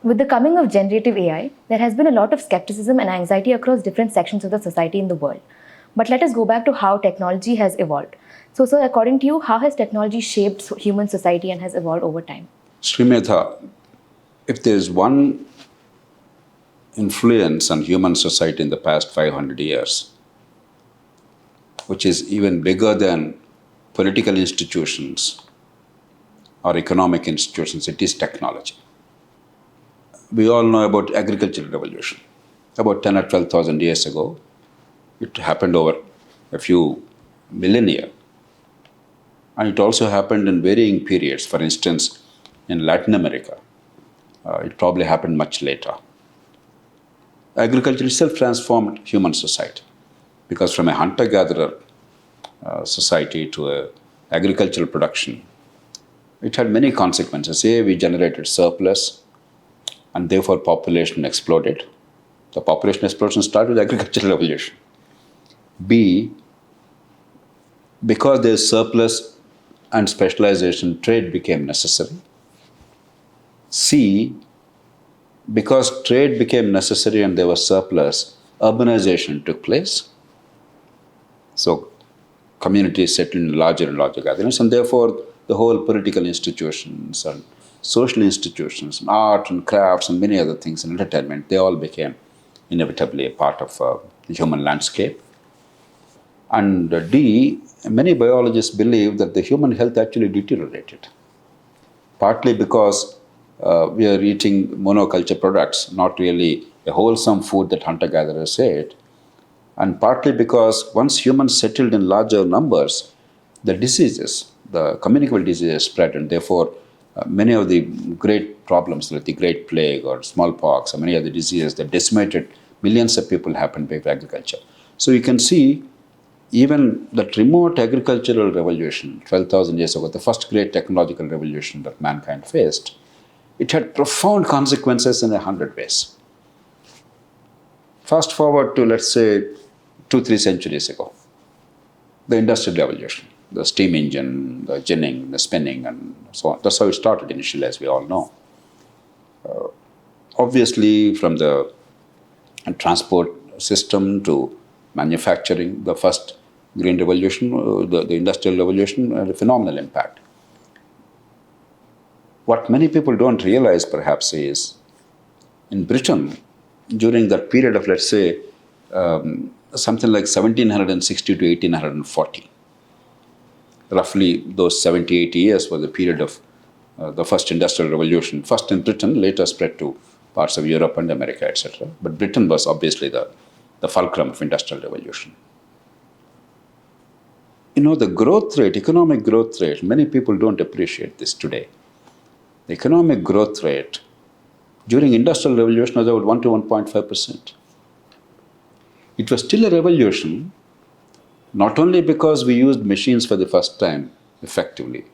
With the coming of generative AI, there has been a lot of skepticism and anxiety across different sections of the society in the world. But let us go back to how technology has evolved. So, sir, according to you, how has technology shaped human society and has evolved over time? Srimetha, if there is one influence on human society in the past 500 years, which is even bigger than political institutions or economic institutions, it is technology. We all know about agricultural revolution. About 10 or 12,000 years ago, it happened over a few millennia. And it also happened in varying periods. For instance, in Latin America, it probably happened much later. Agriculture itself transformed human society, because from a hunter-gatherer society to a agricultural production, it had many consequences. A, we generated surplus, and therefore population exploded. The population explosion started with the agricultural revolution. B, because there's surplus and specialization, trade became necessary. C, because trade became necessary and there was surplus, urbanization took place. So communities settled in larger and larger gatherings, and therefore the whole political institutions and social institutions, and art and crafts and many other things, and entertainment, they all became inevitably a part of the human landscape. And D, many biologists believe that the human health actually deteriorated, partly because we are eating monoculture products, not really a wholesome food that hunter-gatherers ate, and partly because once humans settled in larger numbers, the diseases, the communicable diseases spread, and therefore many of the great problems like the Great Plague or smallpox or many other diseases that decimated millions of people happened by agriculture. So you can see even that remote agricultural revolution 12,000 years ago, the first great technological revolution that mankind faced, it had profound consequences in 100 ways. Fast forward to, let's say, 2-3 centuries ago, the Industrial Revolution, the steam engine, the ginning, the spinning, and so on. That's how it started initially, as we all know. Obviously, from the transport system to manufacturing, the first green revolution, the Industrial Revolution, had a phenomenal impact. What many people don't realize, perhaps, is in Britain, during that period of, let's say, something like 1760 to 1840, roughly those 70, 80 years was the period of the first Industrial Revolution, first in Britain, later spread to parts of Europe and America, etc. But Britain was obviously the fulcrum of Industrial Revolution. You know, the growth rate, economic growth rate, many people don't appreciate this today. The economic growth rate during Industrial Revolution was about 1 to 1.5%. It was still a revolution, not only because we used machines for the first time effectively,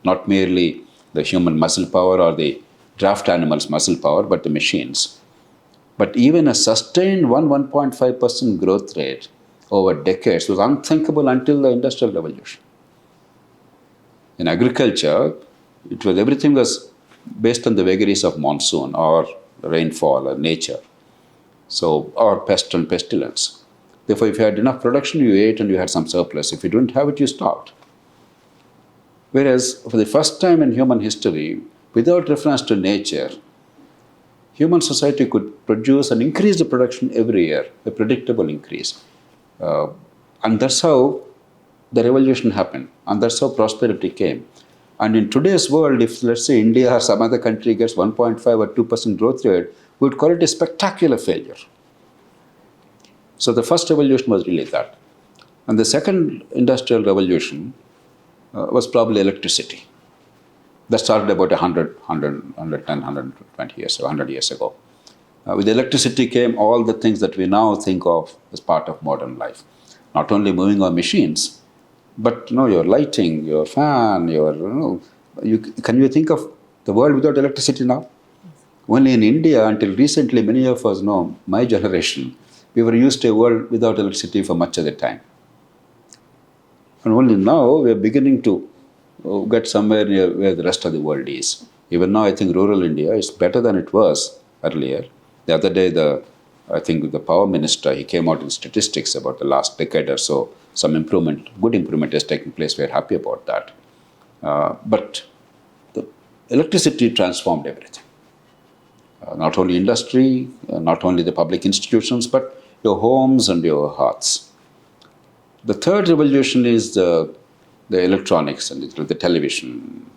not merely the human muscle power or the draft animals' muscle power, but the machines. But even a sustained 1.5% growth rate over decades was unthinkable until the Industrial Revolution. In agriculture, everything was based on the vagaries of monsoon or rainfall or nature, or pest and pestilence. Therefore, if you had enough production, you ate and you had some surplus. If you didn't have it, you starved. Whereas, for the first time in human history, without reference to nature, human society could produce and increase the production every year, a predictable increase. And that's how the revolution happened, and that's how prosperity came. And in today's world, if, let's say, India or some other country gets 1.5 or 2% growth rate, we would call it a spectacular failure. So the first revolution was really that. And the second Industrial Revolution was probably electricity. That started about 100, 110, 120 years, 100 years ago. With electricity came all the things that we now think of as part of modern life. Not only moving our machines, but your lighting, your fan, can you think of the world without electricity now? Only in India, until recently, many of us know, my generation, we were used to a world without electricity for much of the time. And only now we are beginning to get somewhere near where the rest of the world is. Even now, I think rural India is better than it was earlier. The other day, I think the power minister, he came out with statistics about the last decade or so. Some improvement, good improvement is taking place. We're happy about that. But the electricity transformed everything. Not only industry, not only the public institutions, but your homes and your hearts. The third revolution is the electronics and the television,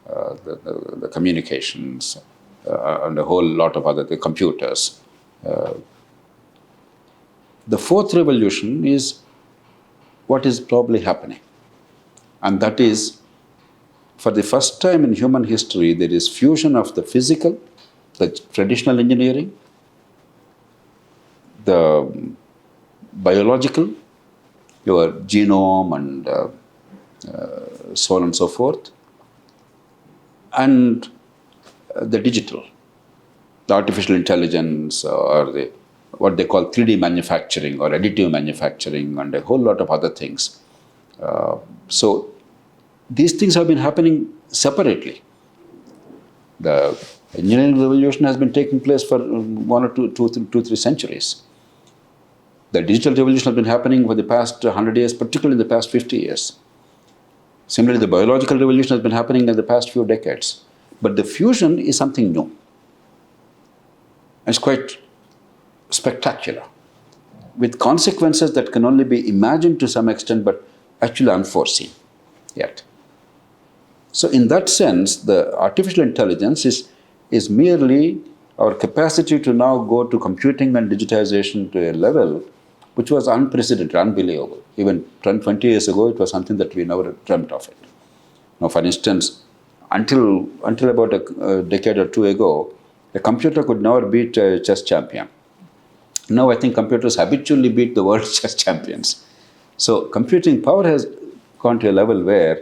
the communications, and a whole lot of the computers. The fourth revolution is what is probably happening. And that is, for the first time in human history, there is fusion of the physical, the traditional engineering, the biological, your genome and so on and so forth, and the digital, the artificial intelligence, or what they call 3D manufacturing or additive manufacturing, and a whole lot of other things. So these things have been happening separately. The engineering revolution has been taking place for one or two, 3 centuries. The digital revolution has been happening for the past 100 years, particularly in the past 50 years. Similarly, the biological revolution has been happening in the past few decades. But the fusion is something new. It's quite spectacular, with consequences that can only be imagined to some extent, but actually unforeseen yet. So in that sense, the artificial intelligence is merely our capacity to now go to computing and digitization to a level which was unprecedented, unbelievable. Even 20 years ago, it was something that we never dreamt of it. Now, for instance, until about a decade or two ago, a computer could never beat a chess champion. Now I think computers habitually beat the world's chess champions. So computing power has gone to a level where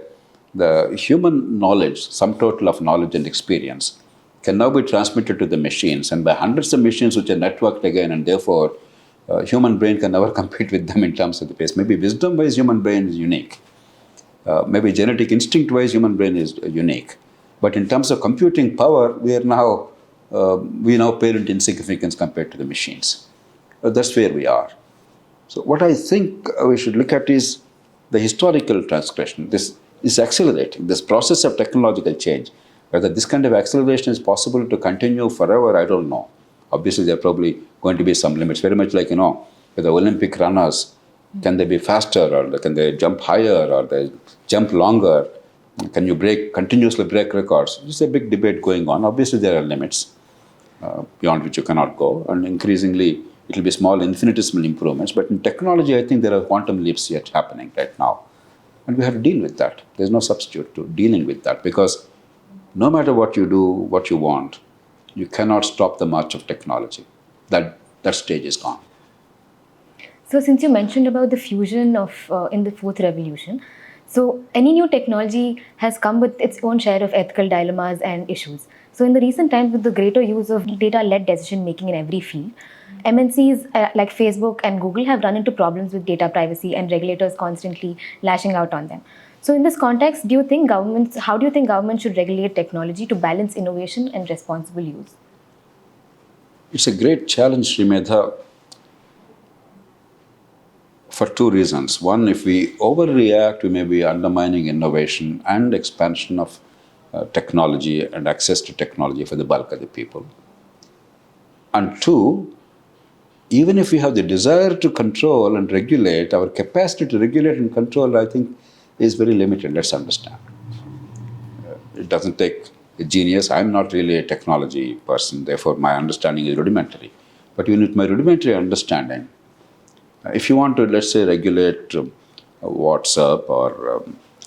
the human knowledge, sum total of knowledge and experience, can now be transmitted to the machines, and by hundreds of machines which are networked again, and therefore human brain can never compete with them in terms of the pace. Maybe wisdom-wise human brain is unique. Maybe genetic instinct-wise human brain is unique. But in terms of computing power, we now pale into insignificance compared to the machines. That's where we are. So what I think we should look at is the historical transgression. This is accelerating, this process of technological change. Whether this kind of acceleration is possible to continue forever, I don't know. Obviously, there are probably going to be some limits, very much like, with the Olympic runners, can they be faster, or can they jump higher, or they jump longer? Can you continuously break records? There's a big debate going on. Obviously, there are limits beyond which you cannot go, and increasingly, it will be small, infinitesimal improvements. But in technology, I think there are quantum leaps yet happening right now. And we have to deal with that. There's no substitute to dealing with that, because no matter what you do, what you want, you cannot stop the march of technology. That stage is gone. So since you mentioned about the fusion of in the fourth revolution, so any new technology has come with its own share of ethical dilemmas and issues. So in the recent times, with the greater use of data-led decision making in every field, MNCs like Facebook and Google have run into problems with data privacy, and regulators constantly lashing out on them. So in this context, how do you think governments should regulate technology to balance innovation and responsible use? It's a great challenge, Srimedha, for 2 reasons. One, if we overreact, we may be undermining innovation and expansion of technology and access to technology for the bulk of the people. And 2, even if we have the desire to control and regulate, our capacity to regulate and control, I think, is very limited. Let's understand. It doesn't take a genius. I'm not really a technology person, therefore my understanding is rudimentary. But even with my rudimentary understanding, if you want to, let's say, regulate WhatsApp or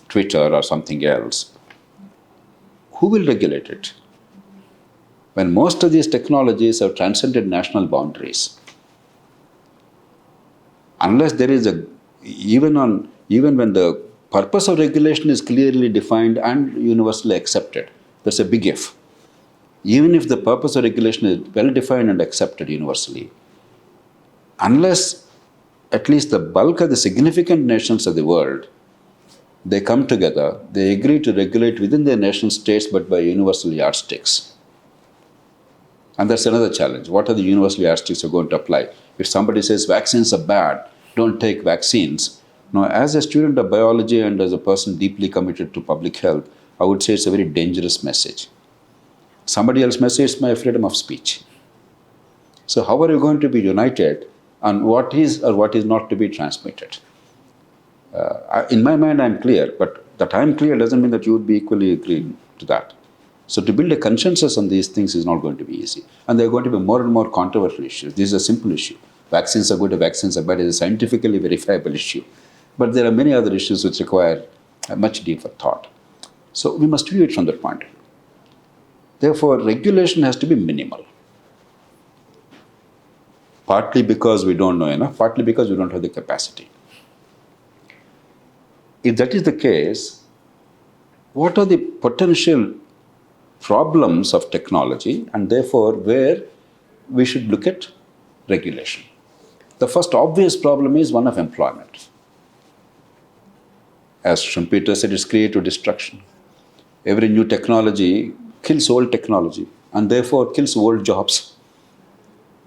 Twitter or something else, who will regulate it? When most of these technologies have transcended national boundaries. Unless there is even when the purpose of regulation is clearly defined and universally accepted, that's a big if. Even if the purpose of regulation is well defined and accepted universally, unless at least the bulk of the significant nations of the world They come together, they agree to regulate within their nation states but by universal yardsticks. And that's another challenge. What are the universal yardsticks you're going to apply? If somebody says vaccines are bad, don't take vaccines. Now, as a student of biology and as a person deeply committed to public health, I would say it's a very dangerous message. Somebody else message my freedom of speech. So how are you going to be united on what is or what is not to be transmitted? In my mind, I'm clear, but that I'm clear doesn't mean that you would be equally agreeing to that. So to build a consensus on these things is not going to be easy. And there are going to be more and more controversial issues. This is a simple issue. Vaccines are good, vaccines are bad. It is a scientifically verifiable issue. But there are many other issues which require a much deeper thought. So we must view it from that point of view. Therefore, regulation has to be minimal. Partly because we don't know enough, partly because we don't have the capacity. If that is the case, what are the potential problems of technology and therefore where we should look at regulation? The first obvious problem is one of employment. As Schumpeter said, it's creative destruction. Every new technology kills old technology and therefore kills old jobs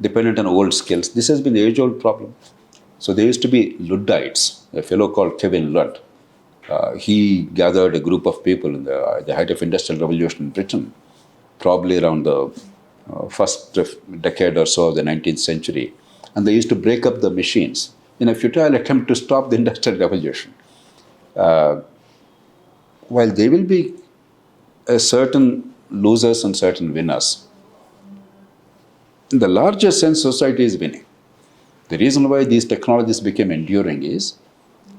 dependent on old skills. This has been the age-old problem. So there used to be Luddites, a fellow called Kevin Ludd. He gathered a group of people in the height of industrial revolution in Britain, probably around the first decade or so of the 19th century. And they used to break up the machines in a futile attempt to stop the industrial revolution. While there will be a certain losers and certain winners, in the larger sense, society is winning. The reason why these technologies became enduring is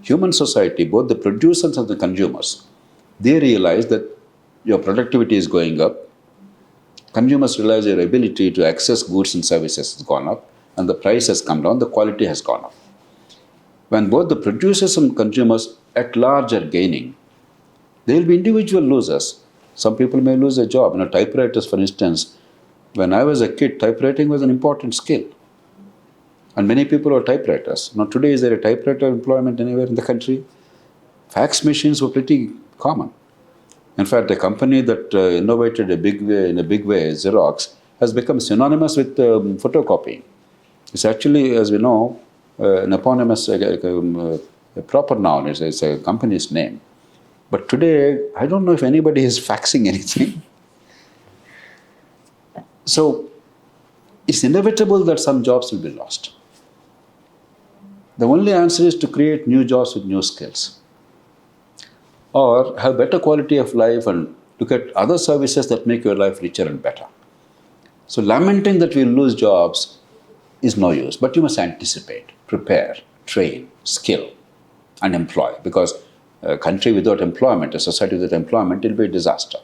human society, both the producers and the consumers, they realize that your productivity is going up. Consumers realize your ability to access goods and services has gone up, and the price has come down, the quality has gone up. When both the producers and consumers at large are gaining, there will be individual losers. Some people may lose their job. Typewriters, for instance, when I was a kid, typewriting was an important skill. And many people are typewriters. Now today, is there a typewriter employment anywhere in the country? Fax machines were pretty common. In fact, a company that innovated in a big way, Xerox, has become synonymous with photocopying. It's actually, as we know, an eponymous, a proper noun. It's a company's name. But today, I don't know if anybody is faxing anything. So it's inevitable that some jobs will be lost. The only answer is to create new jobs with new skills, or have better quality of life and look at other services that make your life richer and better. So lamenting that we'll lose jobs is no use, but you must anticipate, prepare, train, skill, and employ, because a country without employment, a society without employment, will be a disaster.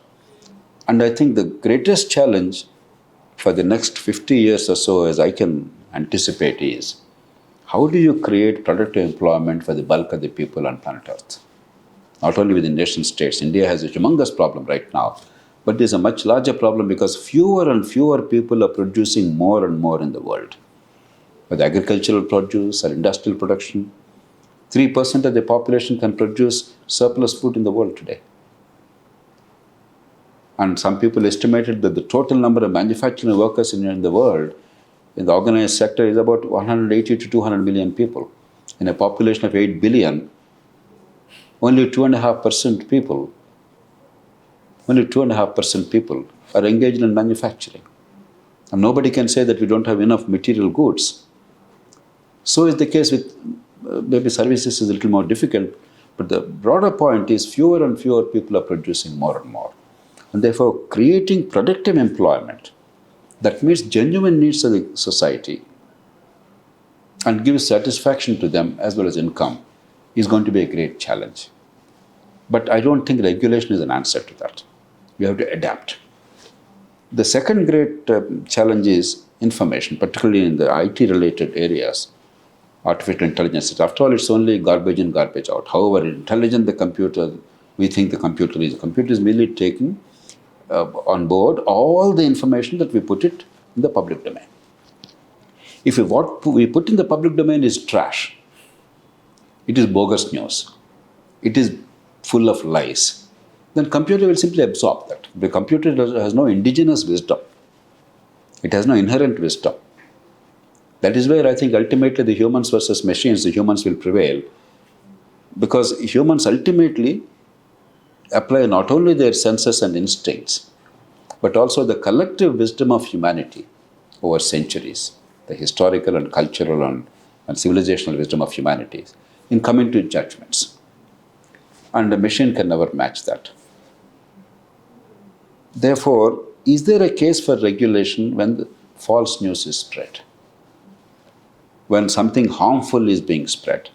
And I think the greatest challenge for the next 50 years or so, as I can anticipate, is how do you create productive employment for the bulk of the people on planet Earth? Not only within nation states. India has a humongous problem right now, but there's a much larger problem because fewer and fewer people are producing more and more in the world. Whether agricultural produce or industrial production, 3% of the population can produce surplus food in the world today. And some people estimated that the total number of manufacturing workers in the world, in the organized sector, is about 180 to 200 million people. In a population of 8 billion, only 2.5% people are engaged in manufacturing. And nobody can say that we don't have enough material goods. So is the case with maybe services is a little more difficult, but the broader point is fewer and fewer people are producing more and more. And therefore, creating productive employment that meets genuine needs of the society and gives satisfaction to them as well as income is going to be a great challenge. But I don't think regulation is an answer to that. We have to adapt. The second great challenge is information, particularly in the IT-related areas. Artificial intelligence. After all, it's only garbage in, garbage out. However intelligent the computer, we think the computer is. The computer is merely taking on board all the information that we put it in the public domain. If what we put in the public domain is trash, it is bogus news, it is full of lies, then computer will simply absorb that. The computer has no indigenous wisdom. It has no inherent wisdom. That is where I think ultimately the humans versus machines, the humans will prevail. Because humans ultimately apply not only their senses and instincts, but also the collective wisdom of humanity over centuries, the historical and cultural and civilizational wisdom of humanity in coming to judgments. And a machine can never match that. Therefore, is there a case for regulation when the false news is spread? When something harmful is being spread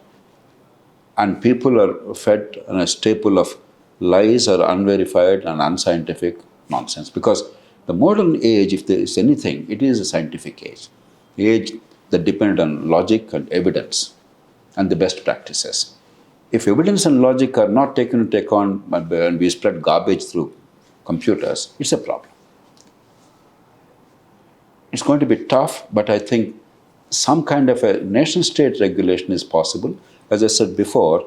and people are fed on a staple of lies or unverified and unscientific nonsense? Because the modern age, if there is anything, it is a scientific age that depends on logic and evidence and the best practices. If evidence and logic are not taken into account and we spread garbage through computers, it's a problem. It's going to be tough, but I think some kind of a nation-state regulation is possible. As I said before,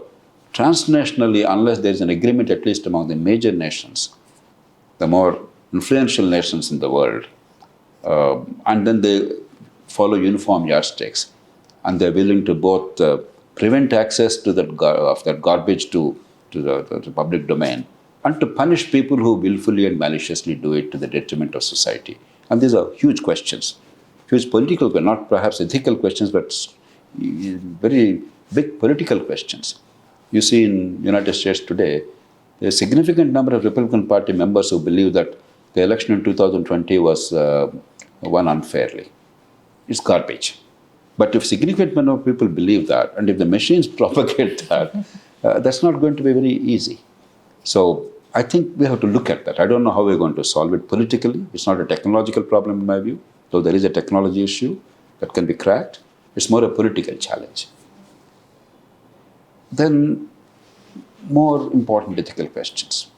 transnationally, unless there is an agreement at least among the major nations, the more influential nations in the world, and then they follow uniform yardsticks, and they're willing to both prevent access to that garbage to the public domain, and to punish people who willfully and maliciously do it to the detriment of society. And these are huge questions, huge political, not perhaps ethical questions, but very big political questions. You see in United States today, there's a significant number of Republican Party members who believe that the election in 2020 was won unfairly. It's garbage. But if significant number of people believe that, and if the machines propagate that, that's not going to be very easy. So I think we have to look at that. I don't know how we're going to solve it politically. It's not a technological problem in my view, though there is a technology issue that can be cracked. It's more a political challenge. Then more important ethical questions.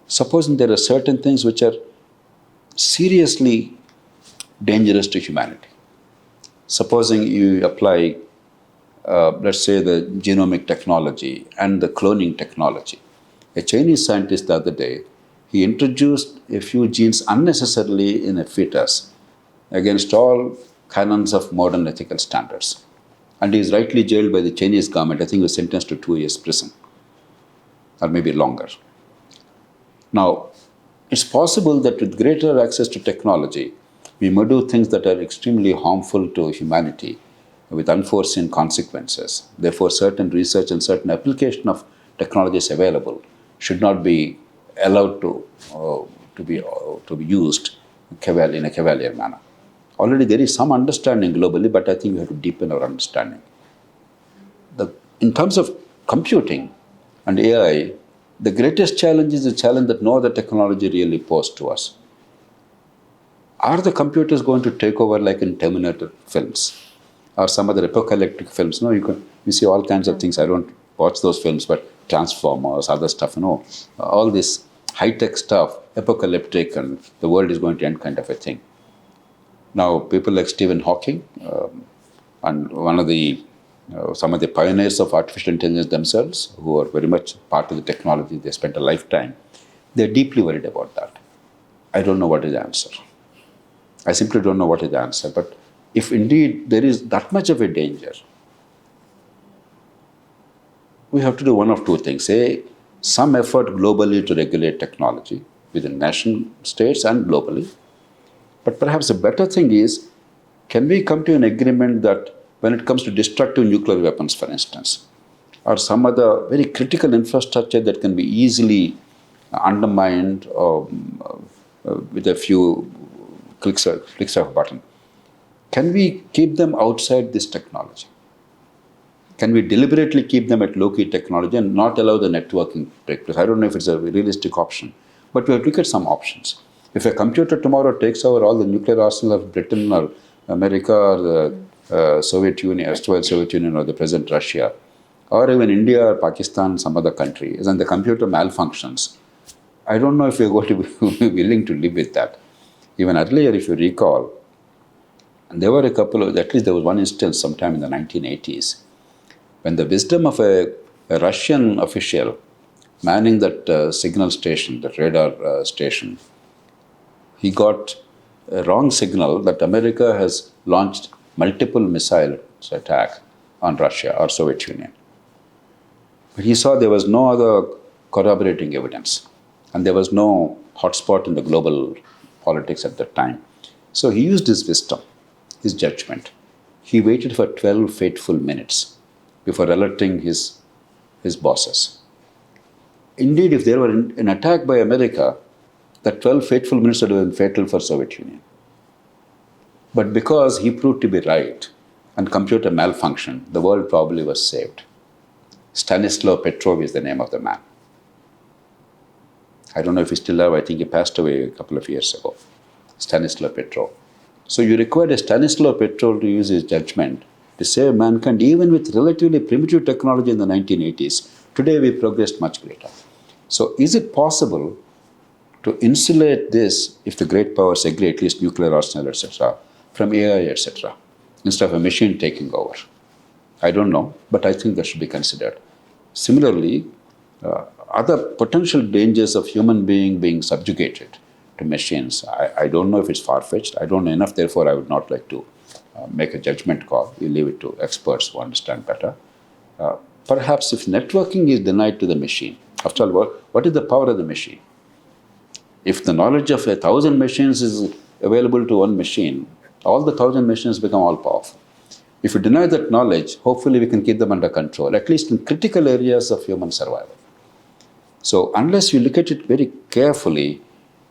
Supposing there are certain things which are seriously dangerous to humanity. Supposing you apply, let's say, the genomic technology and the cloning technology. A Chinese scientist the other day, he introduced a few genes unnecessarily in a fetus against all canons of modern ethical standards. And he is rightly jailed by the Chinese government. I think he was sentenced to 2 years prison, or maybe longer. Now, it's possible that with greater access to technology, we may do things that are extremely harmful to humanity with unforeseen consequences. Therefore, certain research and certain application of technologies available should not be allowed to be used in a cavalier manner. Already there is some understanding globally, but I think we have to deepen our understanding. In terms of computing and AI, the greatest challenge is a challenge that no other technology really posed to us. Are the computers going to take over like in Terminator films or some other apocalyptic films? No, you see all kinds of things. I don't watch those films, but Transformers, other stuff, all this high-tech stuff, apocalyptic, and the world is going to end kind of a thing. Now, people like Stephen Hawking and some of the pioneers of artificial intelligence themselves, who are very much part of the technology, they spent a lifetime, they're deeply worried about that. I don't know what is the answer. I simply don't know what is the answer. But if indeed there is that much of a danger, we have to do one of two things. Some effort globally to regulate technology within nation states and globally. But perhaps a better thing is, can we come to an agreement that when it comes to destructive nuclear weapons, for instance, or some other very critical infrastructure that can be easily undermined with a few clicks of a button, can we keep them outside this technology? Can we deliberately keep them at low-key technology and not allow the networking to take place? I don't know if it's a realistic option, but we have to look at some options. If a computer tomorrow takes over all the nuclear arsenal of Britain or America or the Soviet Union, erstwhile Soviet Union, or the present Russia, or even India or Pakistan, some other country, and the computer malfunctions, I don't know if we're going to be willing to live with that. Even earlier, if you recall, there were at least there was one instance sometime in the 1980s, when the wisdom of a a Russian official manning that signal station, that radar station, he got a wrong signal that America has launched multiple missile attack on Russia or Soviet Union. But he saw there was no other corroborating evidence, and there was no hotspot in the global politics at that time. So he used his wisdom, his judgment. He waited for 12 fateful minutes before alerting his bosses. Indeed, if there were an attack by America, that 12 fateful minutes would have been fatal for Soviet Union. But because he proved to be right and computer malfunctioned, the world probably was saved. Stanislav Petrov is the name of the man. I don't know if he's still alive. I think he passed away a couple of years ago. Stanislav Petrov. So you required a Stanislav Petrov to use his judgment to save mankind, even with relatively primitive technology in the 1980s. Today we progressed much greater. So is it possible to insulate this, if the great powers agree, at least nuclear arsenal, etc., from AI, etc., instead of a machine taking over? I don't know, but I think that should be considered. Similarly, other potential dangers of human being subjugated to machines, I don't know if it's far-fetched. I don't know enough, therefore I would not like to make a judgment call. We leave it to experts who understand better. Perhaps if networking is denied to the machine, after all, what is the power of the machine? If the knowledge of 1,000 machines is available to one machine, all the 1,000 machines become all powerful. If you deny that knowledge, hopefully we can keep them under control, at least in critical areas of human survival. So unless you look at it very carefully,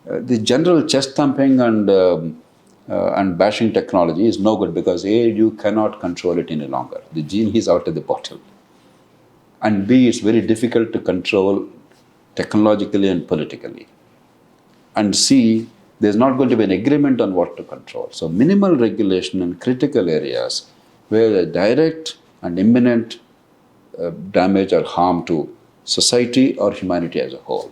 the general chest thumping and bashing technology is no good, because A, you cannot control it any longer. The genie is out of the bottle. And B, it's very difficult to control technologically and politically. And C, there's not going to be an agreement on what to control. So minimal regulation in critical areas where the direct and imminent damage or harm to society or humanity as a whole.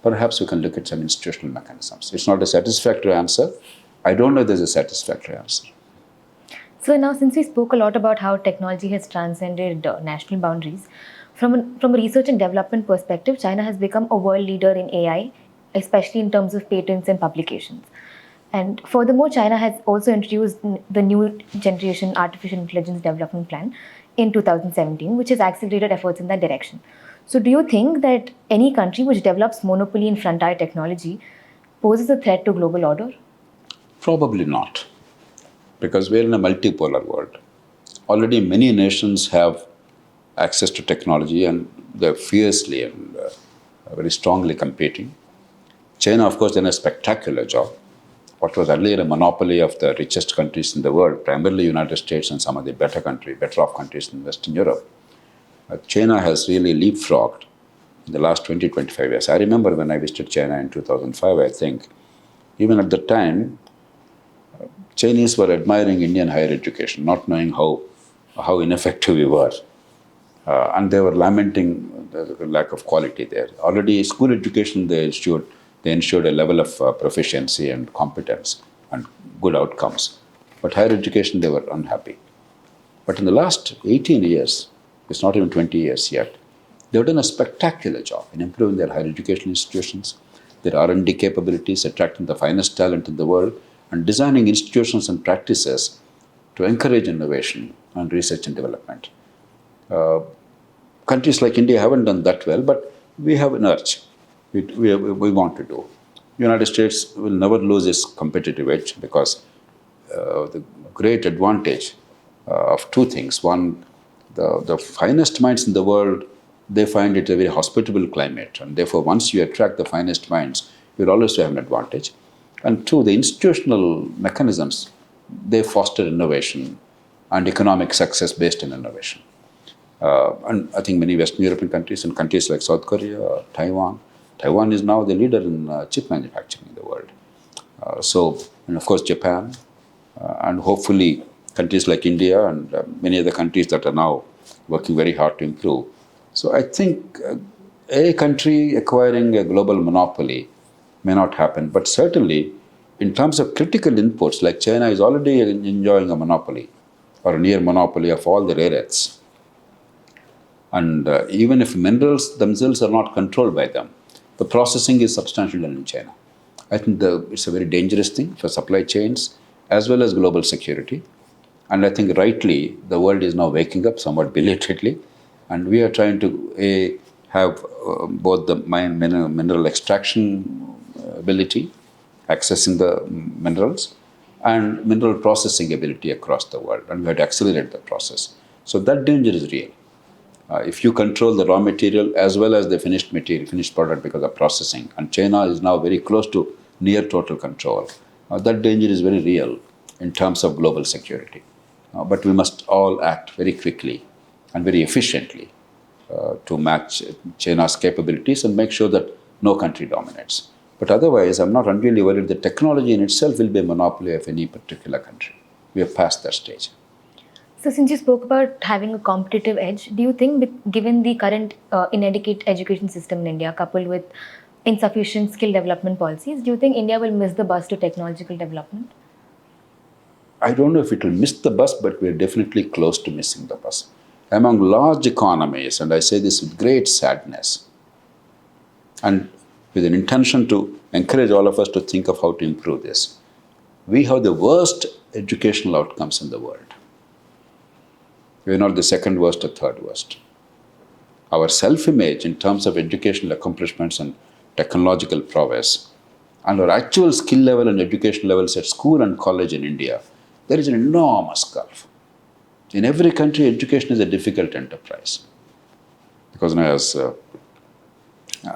Perhaps we can look at some institutional mechanisms. It's not a satisfactory answer. I don't know if there's a satisfactory answer. So now, since we spoke a lot about how technology has transcended national boundaries, from a research and development perspective, China has become a world leader in AI, especially in terms of patents and publications. And furthermore, China has also introduced the new generation artificial intelligence development plan in 2017, which has accelerated efforts in that direction. So do you think that any country which develops monopoly in frontier technology poses a threat to global order? Probably not, because we're in a multipolar world. Already many nations have access to technology, and they're fiercely and very strongly competing. China, of course, done a spectacular job. What was earlier a monopoly of the richest countries in the world, primarily United States and some of the better off countries in Western Europe, China has really leapfrogged in the last 20, 25 years. I remember when I visited China in 2005, I think, even at the time, Chinese were admiring Indian higher education, not knowing how ineffective we were. And they were lamenting the lack of quality there. Already school education, they ensured a level of proficiency and competence and good outcomes. But higher education, they were unhappy. But in the last 18 years, it's not even 20 years yet, they've done a spectacular job in improving their higher education institutions, their R&D capabilities, attracting the finest talent in the world, and designing institutions and practices to encourage innovation and research and development. Countries like India haven't done that well, but we have an urge. We want to do. United States will never lose its competitive edge, because the great advantage of two things. One, the finest minds in the world, they find it a very hospitable climate, and therefore once you attract the finest minds, you'll always have an advantage. And two, the institutional mechanisms, they foster innovation and economic success based on innovation. And I think many Western European countries and countries like South Korea or Taiwan is now the leader in chip manufacturing in the world. And of course Japan, and hopefully countries like India and many other countries that are now working very hard to improve. So I think a country acquiring a global monopoly may not happen, but certainly in terms of critical inputs, like China is already enjoying a monopoly or a near monopoly of all the rare earths. And even if minerals themselves are not controlled by them, the processing is substantial done in China. I think it's a very dangerous thing for supply chains as well as global security. And I think rightly, the world is now waking up somewhat belatedly, and we are trying to have both the mineral extraction ability, accessing the minerals, and mineral processing ability across the world, and we have to accelerate the process. So that danger is real. If you control the raw material as well as the finished product because of processing, and China is now very close to near total control, that danger is very real in terms of global security. But we must all act very quickly and very efficiently to match China's capabilities and make sure that no country dominates. But otherwise, I'm not unduly worried that technology in itself will be a monopoly of any particular country. We have passed that stage. So since you spoke about having a competitive edge, do you think given the current inadequate education system in India coupled with insufficient skill development policies, do you think India will miss the bus to technological development? I don't know if it will miss the bus, but we're definitely close to missing the bus. Among large economies, and I say this with great sadness, and with an intention to encourage all of us to think of how to improve this, we have the worst educational outcomes in the world. We're not the second worst or third worst. Our self-image in terms of educational accomplishments and technological prowess, and our actual skill level and education levels at school and college in India, there is an enormous gulf. In every country, education is a difficult enterprise. Because as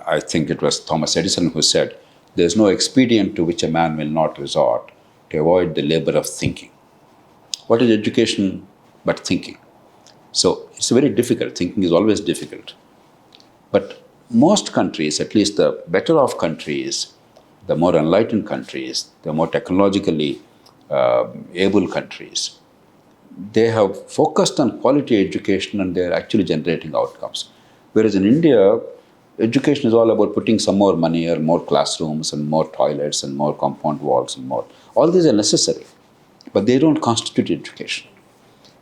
I think it was Thomas Edison who said, there's no expedient to which a man will not resort to avoid the labor of thinking. What is education but thinking? So it's very difficult. Thinking is always difficult. But most countries, at least the better off countries, the more enlightened countries, the more technologically able countries, they have focused on quality education and they're actually generating outcomes. Whereas in India, education is all about putting some more money or more classrooms and more toilets and more compound walls and more. All these are necessary, but they don't constitute education.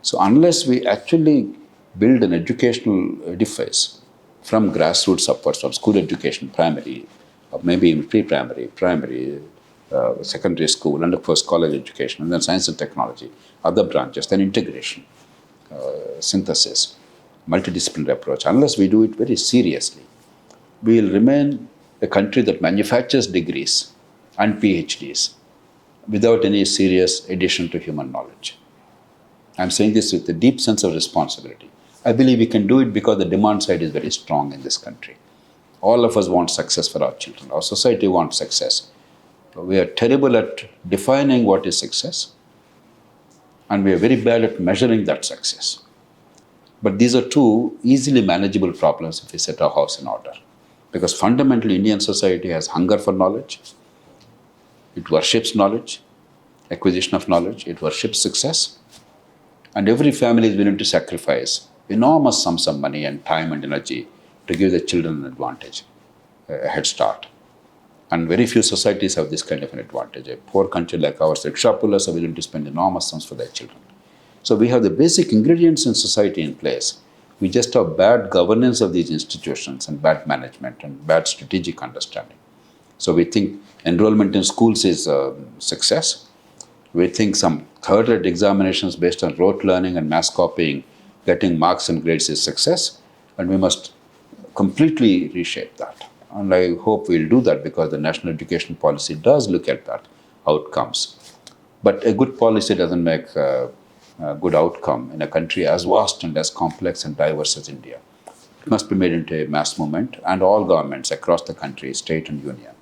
So unless we actually build an educational edifice from grassroots upwards, from school education, primary, or maybe even pre-primary, primary, secondary school, and of course college education, and then science and technology, other branches, then integration, synthesis, multidisciplinary approach. Unless we do it very seriously, we will remain a country that manufactures degrees and PhDs without any serious addition to human knowledge. I'm saying this with a deep sense of responsibility. I believe we can do it because the demand side is very strong in this country. All of us want success for our children. Our society wants success. We are terrible at defining what is success, and we are very bad at measuring that success. But these are two easily manageable problems if we set our house in order. Because fundamentally, Indian society has hunger for knowledge. It worships knowledge, acquisition of knowledge. It worships success. And every family is willing to sacrifice enormous sums of money and time and energy to give their children an advantage, a head start. And very few societies have this kind of an advantage. A poor country like ours, rickshaw pullers are willing to spend enormous sums for their children. So we have the basic ingredients in society in place. We just have bad governance of these institutions and bad management and bad strategic understanding. So we think enrollment in schools is a success. We think some third-rate examinations based on rote learning and mass copying, getting marks and grades is success. And we must completely reshape that. And I hope we'll do that because the national education policy does look at that outcomes. But a good policy doesn't make a good outcome in a country as vast and as complex and diverse as India. It must be made into a mass movement, and all governments across the country, state and union,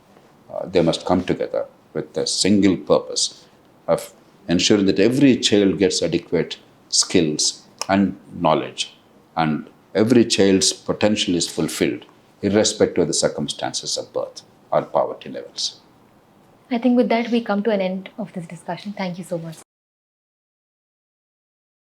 they must come together with a single purpose of ensuring that every child gets adequate skills and knowledge, and every child's potential is fulfilled, irrespective of the circumstances of birth or poverty levels. I think with that, we come to an end of this discussion. Thank you so much.